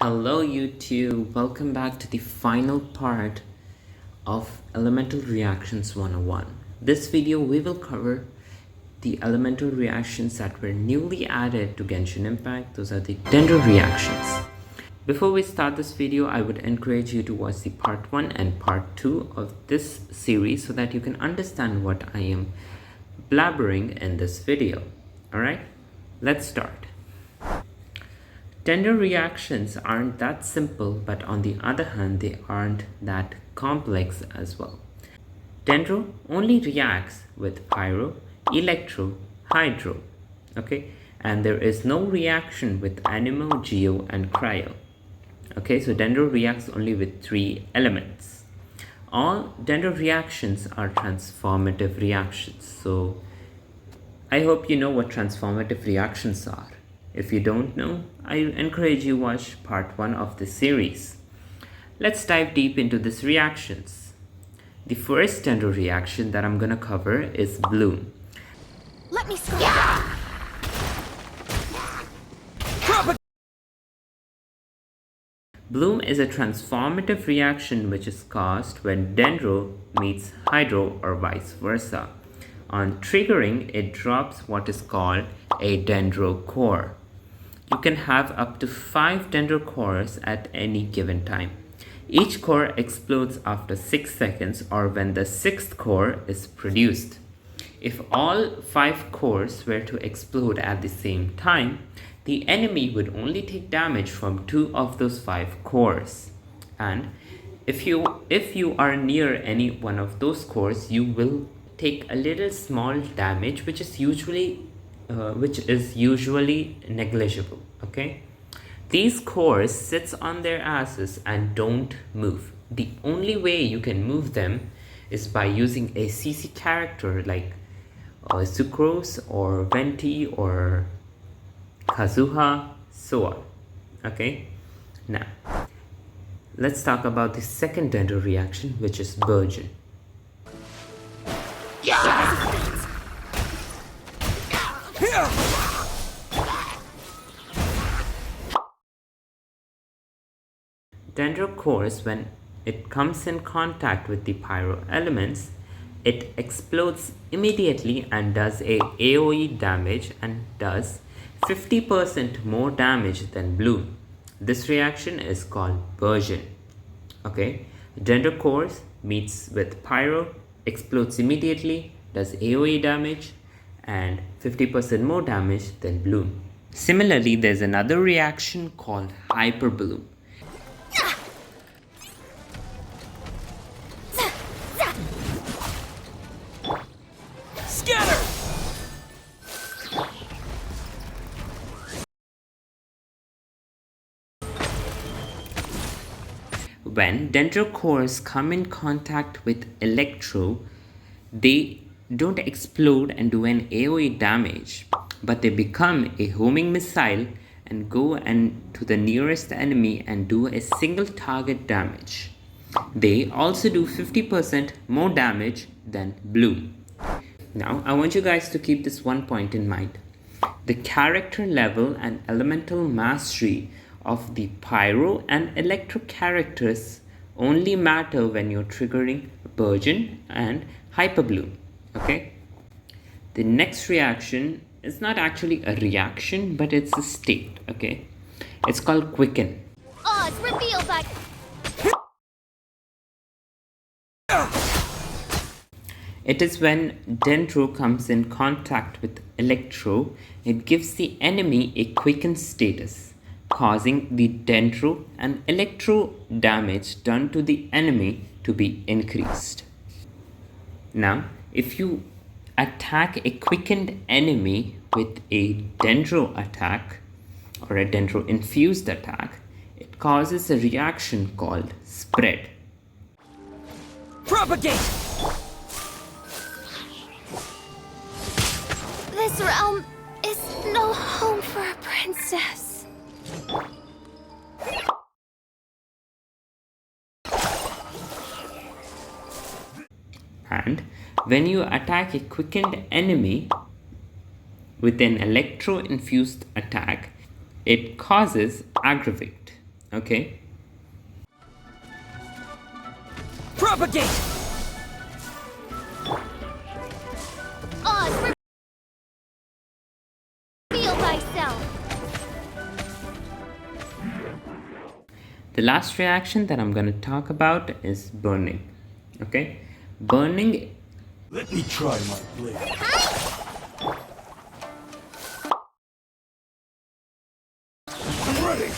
Hello YouTube, welcome back to the final part of Elemental Reactions 101. This video we will cover the elemental reactions that were newly added to Genshin Impact. Those are the DENDRO reactions. Before we start this video, I would encourage you to watch the part 1 and part 2 of this series so that you can understand what I am blabbering in this video. Alright, let's start. DENDRO reactions aren't that simple, but on the other hand, they aren't that complex as well. DENDRO only reacts with Pyro, Electro, Hydro, okay? And there is no reaction with Anemo, Geo, and Cryo. Okay, so DENDRO reacts only with 3 elements. All DENDRO reactions are transformative reactions. So I hope you know what transformative reactions are. If you don't know, I encourage you watch part 1 of this series. Let's dive deep into these reactions. The first DENDRO reaction that I'm gonna cover is Bloom. Let me score. Bloom is a transformative reaction which is caused when DENDRO meets Hydro or vice versa. On triggering, it drops what is called a DENDRO core. You can have up to 5 DENDRO cores at any given time. Each core explodes after 6 seconds or when the 6th core is produced. If all 5 cores were to explode at the same time, the enemy would only take damage from 2 of those 5 cores. And if you are near any one of those cores, you will take a little small damage, which is usually negligible. Okay, these cores sits on their asses and don't move. The only way you can move them is by using a CC character like Sucrose or Venti or Kazuha, so on. Okay, now let's talk about the second DENDRO reaction, which is Burgeon. DENDRO cores, when it comes in contact with the pyro elements, it explodes immediately and does a AoE damage and does 50% more damage than Bloom. This reaction is called Burgeon. Okay, DENDRO cores meets with pyro, explodes immediately, does AoE damage and 50% more damage than Bloom. Similarly, there's another reaction called Hyperbloom. Scatter! When DENDRO cores come in contact with Electro, they don't explode and do an AoE damage, but they become a homing missile and go to the nearest enemy and do a single target damage. They also do 50% more damage than Bloom. Now, I want you guys to keep this one point in mind. The character level and elemental mastery of the Pyro and Electro characters only matter when you're triggering Burgeon and Hyperbloom. Okay? The next reaction is not actually a reaction, but it's a state. Okay? It's called Quicken. Oz, reveal that. It is when DENDRO comes in contact with Electro, it gives the enemy a Quicken status, causing the DENDRO and Electro damage done to the enemy to be increased. Now, if you attack a quickened enemy with a DENDRO attack or a DENDRO infused attack, it causes a reaction called Spread. Propagate! This realm is no home for a princess. And when you attack a quickened enemy with an electro-infused attack, it causes Aggravate. Okay. Propagate! Oz, reveal thyself. The last reaction that I'm going to talk about is burning. Okay, burning. Let me try my blade. I'm ready.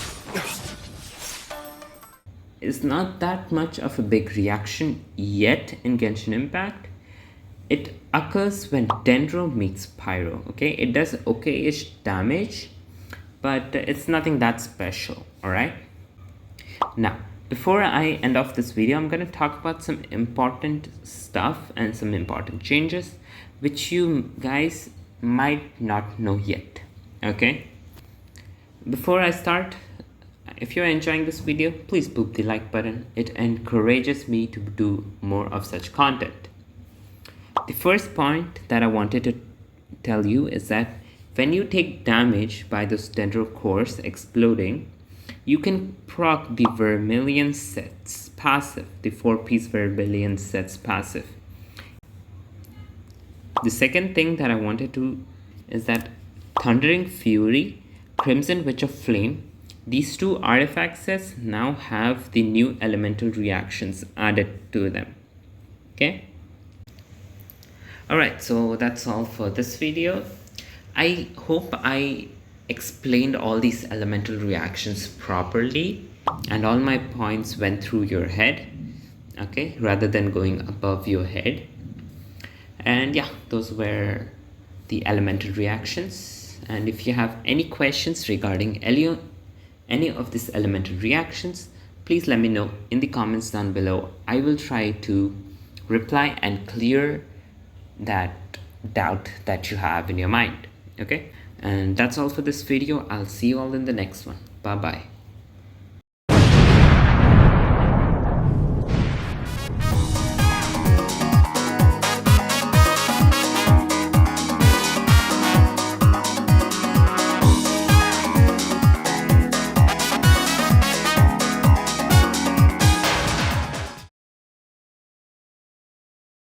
Is not that much of a big reaction yet in Genshin Impact. It occurs when Dendro meets Pyro. Okay, it does okay-ish damage, but it's nothing that special. All right. Now, before I end off this video, I'm going to talk about some important stuff and some important changes which you guys might not know yet. Okay, before I start, if you're enjoying this video, please boop the like button. It encourages me to do more of such content. The first point that I wanted to tell you is that when you take damage by those Dendro cores exploding, you can proc the Vermilion sets passive, the 4-piece Vermilion sets passive. The second thing that I wanted to is that Thundering Fury, Crimson Witch of Flame, these two artifact sets now have the new elemental reactions added to them. Okay. Alright, so that's all for this video. I hope I explained all these elemental reactions properly and all my points went through your head, okay, rather than going above your head. And yeah, those were the elemental reactions. And if you have any questions regarding any of these elemental reactions, please let me know in the comments down below. I will try to reply and clear that doubt that you have in your mind. Okay, and that's all for this video. I'll see you all in the next one. Bye bye.